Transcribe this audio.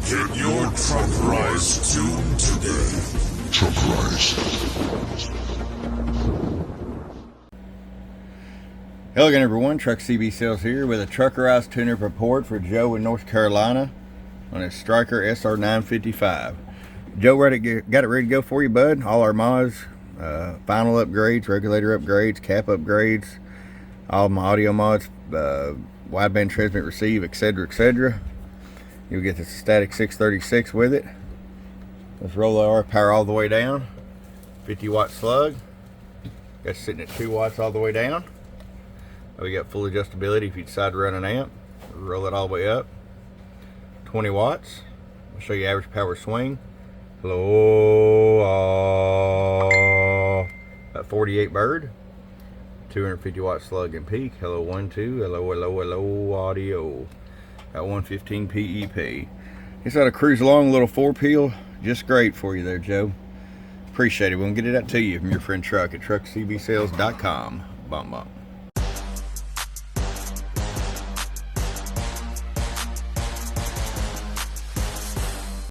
Get your Truckerized tune today. Truckerized. Hello again everyone, Truck CB Sales here with a Truckerized tune-up report for Joe in North Carolina on his Stryker SR-955. Joe got it ready to go for you, bud. All our mods, final upgrades, regulator upgrades, cap upgrades, all my audio mods, wideband transmit receive, etc, etc. You'll get the static 636 with it. Let's roll our power all the way down. 50 watt slug. That's sitting at 2 watts all the way down. We got full adjustability if you decide to run an amp. Roll it all the way up. 20 watts. I'll show you average power swing. Hello, about 48 bird. 250 watt slug and peak. Hello 1 2. Hello hello hello audio. Got 115 PEP. It's got a cruise along little 4-peel. Just great for you there, Joe. Appreciate it. We'll get it out to you from your friend Truck at truckcbsales.com. Bum bum.